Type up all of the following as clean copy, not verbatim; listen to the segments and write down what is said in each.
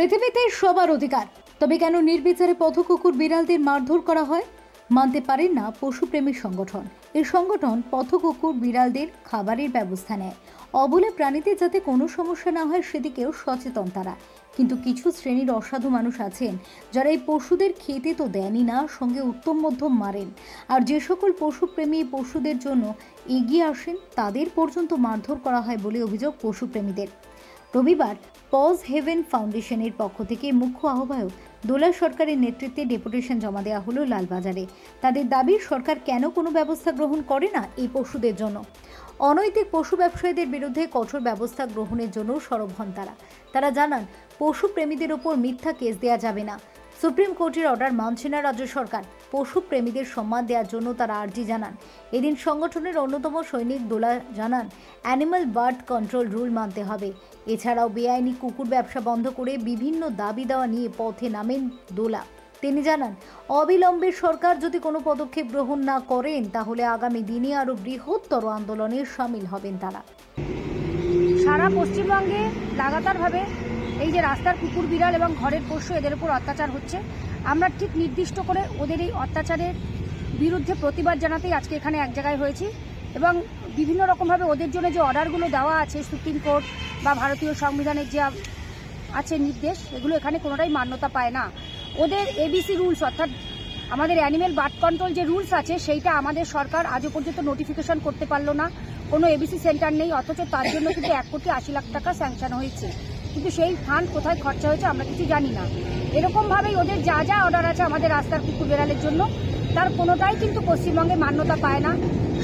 পৃথিবীতে সবার অধিকার, তবে কেন নির্বিচারে পথ কুকুর বিড়ালদের মারধর করা হয় মানতে পারেন না পশুপ্রেমী সংগঠন। এই সংগঠন পথ কুকুর বিড়ালদের খাবারের ব্যবস্থা নেয়, অবলা প্রাণীদের যাতে কোনো সমস্যা না হয় সেদিকেও সচেতন তারা। কিন্তু কিছু শ্রেণীর অসাধু মানুষ আছেন যারা এই পশুদের খেতে তো দেনই না, সঙ্গে উত্তম মধ্যম মারেন। আর যে সকল পশুপ্রেমী পশুদের জন্য এগিয়ে আসেন তাদের পর্যন্ত মারধর করা হয় বলে অভিযোগ পশুপ্রেমীদের। রবিবার পজ হেভেন ফাউন্ডেশনের পক্ষ থেকে মুখ্য আহ্বায়ক দোলা সরকারের নেতৃত্বে ডেপুটেশন জমা দেওয়া হলো লালবাজারে। তাদের দাবি, সরকার কেন কোনো ব্যবস্থা গ্রহণ করে না এই পশুদের জন্য। অনৈতিক পশু ব্যবসায়ীদের বিরুদ্ধে কঠোর ব্যবস্থা গ্রহণের জন্য সরব হন তারা জানান, পশু প্রেমীদের ওপর মিথ্যা কেস দেওয়া যাবে না। সুপ্রিম কোর্টের অর্ডার মানছে না রাজ্য সরকার। পশু প্রেমীদের সম্মান দেওয়ার জন্য তারা আর্জি জানান। এদিন সংগঠনের অন্যতম সৈনিক দোলা জানান, অ্যানিমাল বার্থ কন্ট্রোল রুল মানতে হবে। এছাড়াও বেআইনি কুকুর ব্যবসা বন্ধ করে বিভিন্ন দাবি দেওয়া নিয়ে পথে নামেন দোলা। তিনি জানান, অবিলম্বে সরকার যদি কোনো পদক্ষেপ গ্রহণ না করেন তাহলে আগামী দিনে আরও বৃহত্তর আন্দোলনে সামিল হবেন তারা। সারা পশ্চিমবঙ্গে লাগাতারভাবে এই যে রাস্তার কুকুর বিড়াল এবং ঘরের পোষ্য এদের উপর অত্যাচার হচ্ছে, আমরা ঠিক নির্দিষ্ট করে ওদের এই অত্যাচারের বিরুদ্ধে প্রতিবাদ জানাতেই আজকে এখানে এক জায়গায় হয়েছি। এবং বিভিন্ন রকমভাবে ওদের জন্য যে অর্ডারগুলো দেওয়া আছে সুপ্রিম কোর্ট বা ভারতীয় সংবিধানের যে আছে নির্দেশ, এগুলো এখানে কোনোটাই মান্যতা পায় না। ওদের এবিসি রুলস অর্থাৎ আমাদের অ্যানিমেল বার্থ কন্ট্রোল যে রুলস আছে সেইটা আমাদের সরকার আজও পর্যন্ত নোটিফিকেশন করতে পারলো না। কোনো এবিসি সেন্টার নেই, অথচ তার জন্য কিন্তু 1,80,00,000 টাকা স্যাংশন হয়েছে, কিন্তু সেই ফান্ড কোথায় খরচা হয়েছে আমরা কিছু জানি না। এরকমভাবেই ওদের যা যা অর্ডার আছে আমাদের রাস্তার কুকুর বেড়ালের জন্য, তার কোনোটাই কিন্তু পশ্চিমবঙ্গে মান্যতা পায় না।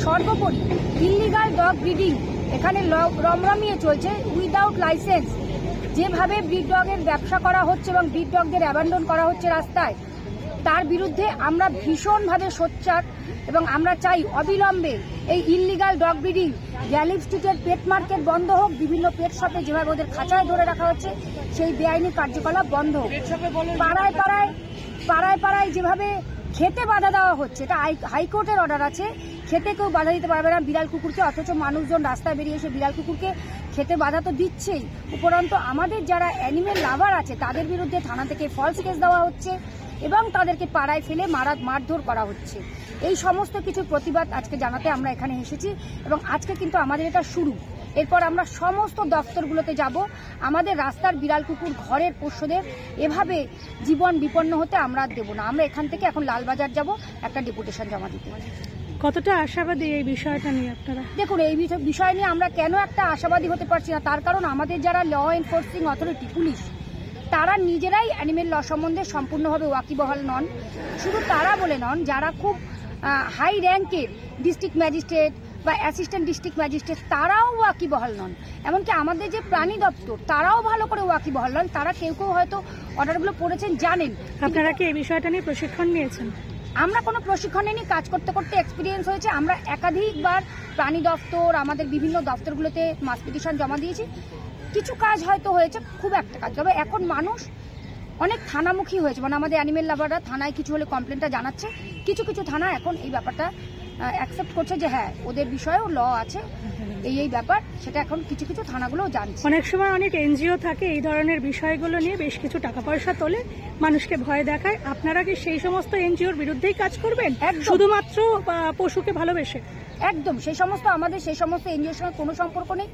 সর্বোপরি ইললিগাল ডগ ব্রিডিং এখানে রমরমিয়ে চলছে উইদাউট লাইসেন্স। যেভাবে ব্রিড ডগের ব্যবসা করা হচ্ছে এবং ব্রিড ডগদের অ্যাবান্ডন করা হচ্ছে রাস্তায়, তার বিরুদ্ধে আমরা ভীষণভাবে সোচ্চার এবং আমরা চাই অবিলম্বে এই ইললিগাল ডগ ব্রিডিং, গ্যালিব স্ট্রিটের পেট মার্কেট বন্ধ হোক, বিভিন্ন পেট শপে যেভাবে ওদের খাঁচায় ধরে রাখা হচ্ছে সেই বেআইনি কার্যকলাপ বন্ধ হোক। পাড়ায় পাড়ায় যেভাবে খেতে বাধা দেওয়া হচ্ছে, এটা হাইকোর্টের অর্ডার আছে, খেতে কেউ বাধা দিতে পারবে না বিড়াল কুকুরকে, অথচ মানুষজন রাস্তায় বেরিয়ে এসে বিড়াল কুকুরকে খেতে বাধা তো দিচ্ছেই। উপরন্তু আমাদের যারা অ্যানিমেল লাভার আছে তাদের বিরুদ্ধে থানা থেকে ফলস কেস দেওয়া হচ্ছে এবং তাদেরকে পাড়ায় ফেলে মারধর করা হচ্ছে। এই সমস্ত কিছু প্রতিবাদ আজকে জানাতে আমরা এখানে এসেছি এবং আজকে কিন্তু আমাদের এটা শুরু। এরপর আমরা সমস্ত দপ্তরগুলোতে যাব। আমাদের রাস্তার বিড়াল কুকুর ঘরের পোষ্যদের এভাবে জীবন বিপন্ন হতে আমরা দেব না। আমরা এখান থেকে এখন লালবাজার যাব একটা ডেপুটেশন জমা দিতে। কতটা আশাবাদী এই বিষয়টা নিয়ে আপনারা? দেখুন, এই বিষয় নিয়ে আমরা কেন একটা আশাবাদী হতে পারছি না, তার কারণ আমাদের যারা ল এনফোর্সিং অথরিটি পুলিশ, তারা নিজেরাই অ্যানিমেল ল সম্বন্ধে সম্পূর্ণভাবে ওয়াকিবহাল নন। শুধু তারা বলে নন, যারা খুব হাই র্যাঙ্কের ডিস্ট্রিক্ট ম্যাজিস্ট্রেট বা অ্যাসিস্ট্যান্ট ডিস্ট্রিক্ট ম্যাজিস্ট্রেট তারাও ওয়াকিবহাল নন। এমনকি আমাদের যে প্রাণী দপ্তর তারাও ভালো করে ওয়াকিবহাল নন। তারা কেউ কেউ হয়তো অর্ডারগুলো পড়েছেন, জানেন। আপনারা কি এই বিষয়টা নিয়ে প্রশিক্ষণ নিয়েছেন? আমরা কোনো প্রশিক্ষণ নিয়ে কাজ করতে করতে এক্সপিরিয়েন্স হয়েছে। আমরা একাধিকবার প্রাণী দপ্তর, আমাদের বিভিন্ন দপ্তরগুলোতে মাস পিটিশন জমা দিয়েছি। কিছু কাজ হয়তো হয়েছে, খুব একটা কাজ। তবে এখন মানুষ অনেক থানামুখী হয়েছে, মানে আমাদের অ্যানিমেল লাভাররা থানায় কিছু হলে কমপ্লেনটা জানাচ্ছে। কিছু কিছু থানা এখন এই ব্যাপারটা অ্যাকসেপ্ট করছে যে হ্যাঁ ওদের বিষয়েও ল আছে, এই ব্যাপার, সেটা এখন কিছু কিছু থানাগুলোও জানছে। অনেক সময় অনেক এনজিও থাকে এই ধরনের বিষয়গুলো নিয়ে বেশ কিছু টাকা পয়সা তোলে, মানুষকে ভয় দেখায়। আপনারা কি সেই সমস্ত এনজিওর বিরুদ্ধেই কাজ করবেন শুধুমাত্র পশুকে ভালোবেসে? একদম, সেই সমস্ত এনজিওর সঙ্গে কোনো সম্পর্ক নেই।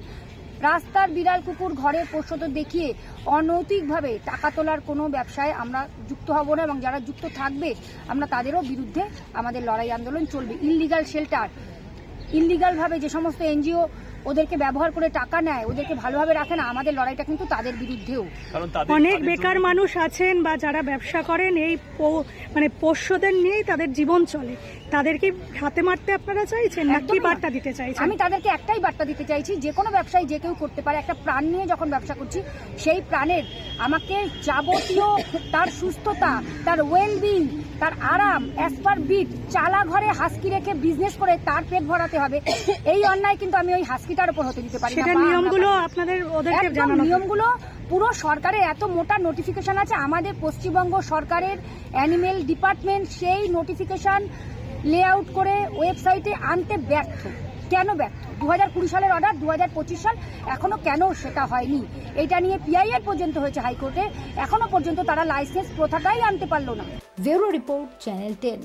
রাস্তার বিড়াল কুকুর ঘরের পোষ্যদের দেখিয়ে অনৈতিকভাবে টাকা তোলার কোনো ব্যবসায় আমরা যুক্ত হব না এবং যারা যুক্ত থাকবে আমরা তাদেরও বিরুদ্ধে আমাদের লড়াই আন্দোলন চলবে। ইললিগাল শেল্টার, ইললিগালভাবে যে সমস্ত এনজিও ওদেরকে ব্যবহার করে টাকা নেয়, ওদেরকে ভালোভাবে রাখে না, আমাদের লড়াইটা কিন্তু তাদের বিরুদ্ধেও। অনেক বেকার মানুষ আছেন বা যারা ব্যবসা করেন এই মানে পোষ্যদের নিয়েই তাদের জীবন চলে, তাদেরকে হাতে মারতে আপনারা চাইছেন নাকি বার্তা দিতে চাইছেন? আমি তাদেরকে একটাই বার্তা দিতে চাইছি, যে কোনো ব্যবসায়ী যে কেউ করতে পারে। একটা প্রাণ নিয়ে যখন ব্যবসা করছি, সেই প্রাণের আমাকে যাবতীয় তার সুস্থতা, তার ওয়েলবিং, তার আরাম অ্যাজ পার বিট, চালা ঘরে হাস্কি রেখে বিজনেস করে তার পেট ভরাতে হবে। এই অন্যায় কিন্তু আমি ওই হাস্কিটার উপর হতে দিতে পারি না। নিয়মগুলো আপনাদের ওদেরকে জানানো, নিয়মগুলো পুরো সরকারের এত মোটা নোটিফিকেশন আছে। আমাদের পশ্চিমবঙ্গ সরকারের অ্যানিমেল ডিপার্টমেন্ট সেই নোটিফিকেশন লেআউট করে ওয়েবসাইটে আনতে ব্যর্থ। কেন ব্যর্থ? 2020 সালের অর্ডার, 2025 সাল, এখনো কেন সেটা হয়নি? এটা নিয়ে পিআইএল পর্যন্ত হয়েছে হাইকোর্টে, এখনো পর্যন্ত তারা লাইসেন্স প্রথাটাই আনতে পারলো না। Bureau report, channel 10।